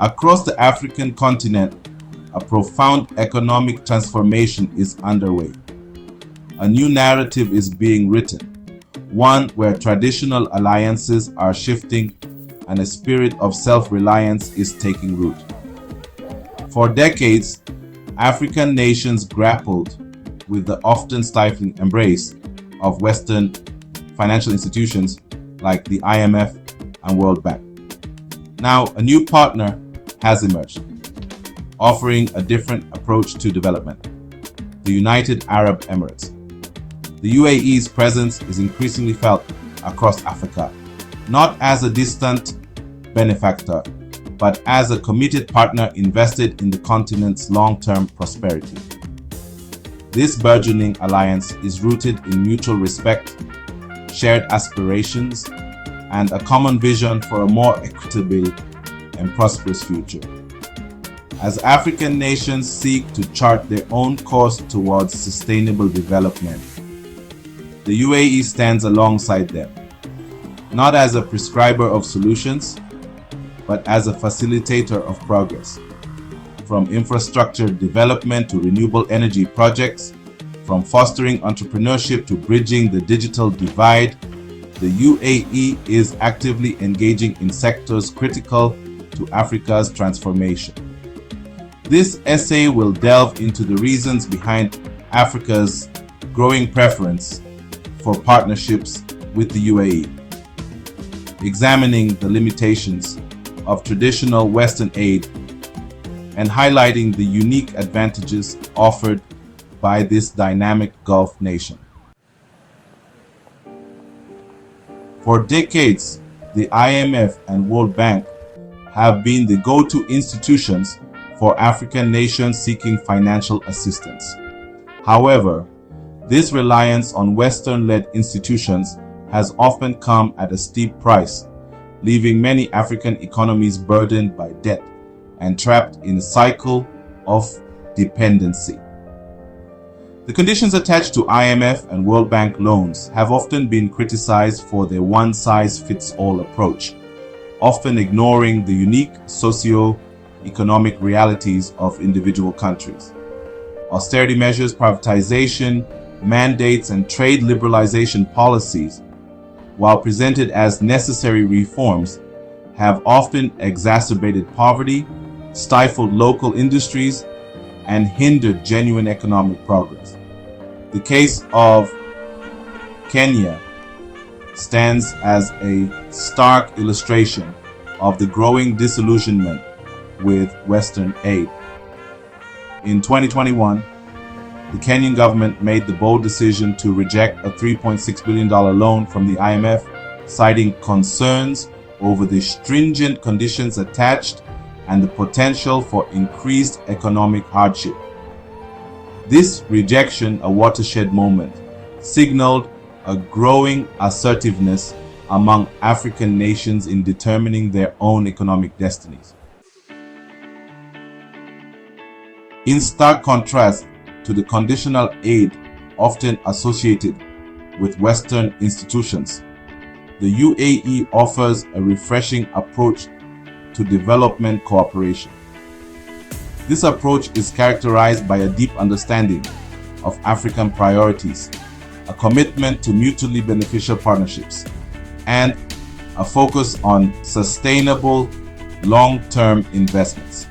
Across the African continent, a profound economic transformation is underway. A new narrative is being written, one where traditional alliances are shifting and a spirit of self-reliance is taking root. For decades, African nations grappled with the often stifling embrace of Western financial institutions like the IMF and World Bank. Now, a new partner has emerged, offering a different approach to development: the United Arab Emirates. The UAE's presence is increasingly felt across Africa, not as a distant benefactor, but as a committed partner invested in the continent's long-term prosperity. This burgeoning alliance is rooted in mutual respect, shared aspirations, and a common vision for a more equitable and prosperous future. As African nations seek to chart their own course towards sustainable development, the UAE stands alongside them, not as a prescriber of solutions, but as a facilitator of progress. From infrastructure development to renewable energy projects, from fostering entrepreneurship to bridging the digital divide, the UAE is actively engaging in sectors critical to Africa's transformation. This essay will delve into the reasons behind Africa's growing preference for partnerships with the UAE, examining the limitations of traditional Western aid and highlighting the unique advantages offered by this dynamic Gulf nation. For decades, the IMF and World Bank have been the go-to institutions for African nations seeking financial assistance. However, this reliance on Western-led institutions has often come at a steep price, leaving many African economies burdened by debt and trapped in a cycle of dependency. The conditions attached to IMF and World Bank loans have often been criticized for their one-size-fits-all approach, often ignoring the unique socio-economic realities of individual countries. Austerity measures, privatization, mandates, and trade liberalization policies, while presented as necessary reforms, have often exacerbated poverty, stifled local industries, and hindered genuine economic progress. The case of Kenya stands as a stark illustration of the growing disillusionment with Western aid. In 2021, the Kenyan government made the bold decision to reject a $3.6 billion loan from the IMF, citing concerns over the stringent conditions attached and the potential for increased economic hardship. This rejection, a watershed moment, signaled a growing assertiveness among African nations in determining their own economic destinies. In stark contrast to the conditional aid often associated with Western institutions, the UAE offers a refreshing approach to development cooperation. This approach is characterized by a deep understanding of African priorities, a commitment to mutually beneficial partnerships, and a focus on sustainable long-term investments.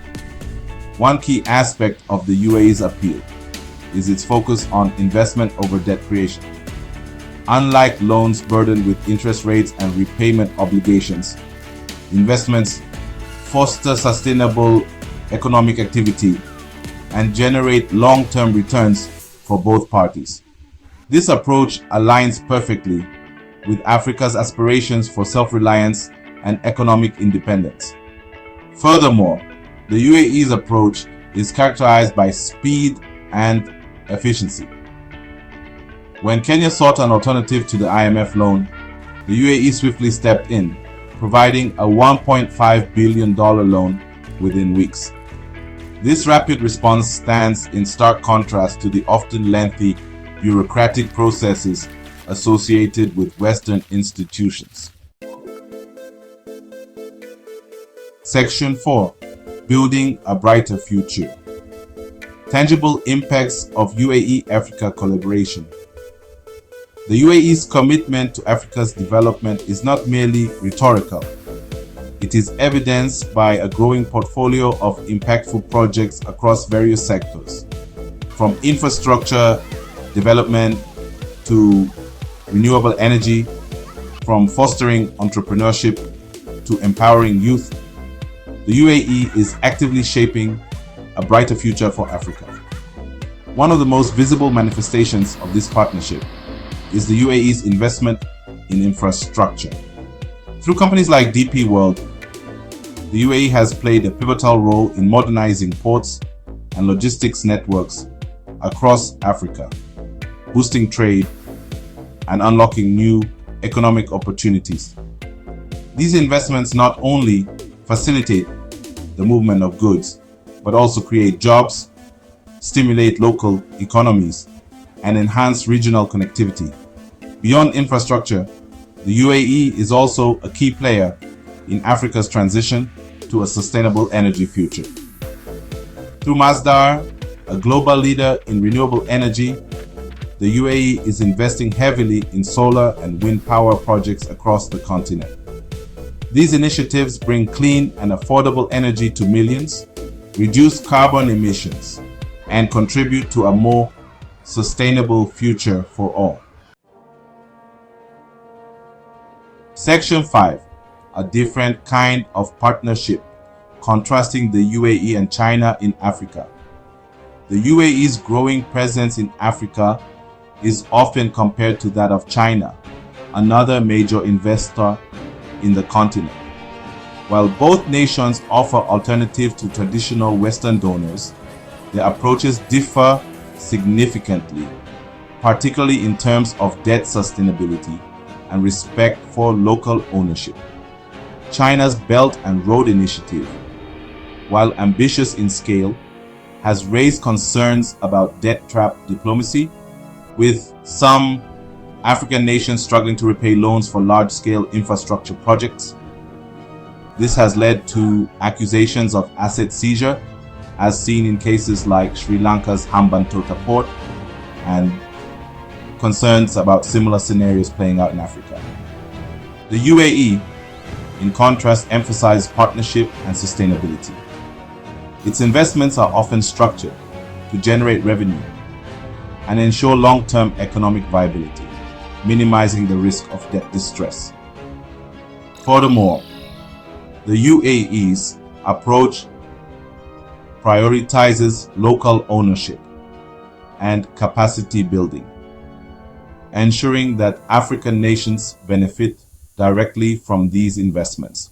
One key aspect of the UAE's appeal is its focus on investment over debt creation. Unlike loans burdened with interest rates and repayment obligations, investments foster sustainable economic activity and generate long-term returns for both parties. This approach aligns perfectly with Africa's aspirations for self-reliance and economic independence. Furthermore, the UAE's approach is characterized by speed and efficiency. When Kenya sought an alternative to the IMF loan, the UAE swiftly stepped in, providing a $1.5 billion loan within weeks. This rapid response stands in stark contrast to the often lengthy bureaucratic processes associated with Western institutions. Section 4. building a brighter future. Tangible impacts of UAE-Africa collaboration. The UAE's commitment to Africa's development is not merely rhetorical. It is evidenced by a growing portfolio of impactful projects across various sectors, from infrastructure development to renewable energy, from fostering entrepreneurship to empowering youth. The UAE is actively shaping a brighter future for Africa. One of the most visible manifestations of this partnership is the UAE's investment in infrastructure. Through companies like DP World, the UAE has played a pivotal role in modernizing ports and logistics networks across Africa, boosting trade and unlocking new economic opportunities. These investments not only facilitate the movement of goods, but also create jobs, stimulate local economies, and enhance regional connectivity. Beyond infrastructure, the UAE is also a key player in Africa's transition to a sustainable energy future. Through Masdar, a global leader in renewable energy, the UAE is investing heavily in solar and wind power projects across the continent. These initiatives bring clean and affordable energy to millions, reduce carbon emissions, and contribute to a more sustainable future for all. Section 5. A different kind of partnership, contrasting the UAE and China in Africa. The UAE's growing presence in Africa is often compared to that of China, another major investor in the continent. While both nations offer alternatives to traditional Western donors, their approaches differ significantly, particularly in terms of debt sustainability and respect for local ownership. China's Belt and Road Initiative, while ambitious in scale, has raised concerns about debt trap diplomacy, with some African nations struggling to repay loans for large-scale infrastructure projects. This has led to accusations of asset seizure, as seen in cases like Sri Lanka's Hambantota port, and concerns about similar scenarios playing out in Africa. The UAE, in contrast, emphasizes partnership and sustainability. Its investments are often structured to generate revenue and ensure long-term economic viability, minimizing the risk of debt distress. Furthermore, the UAE's approach prioritizes local ownership and capacity building, ensuring that African nations benefit directly from these investments.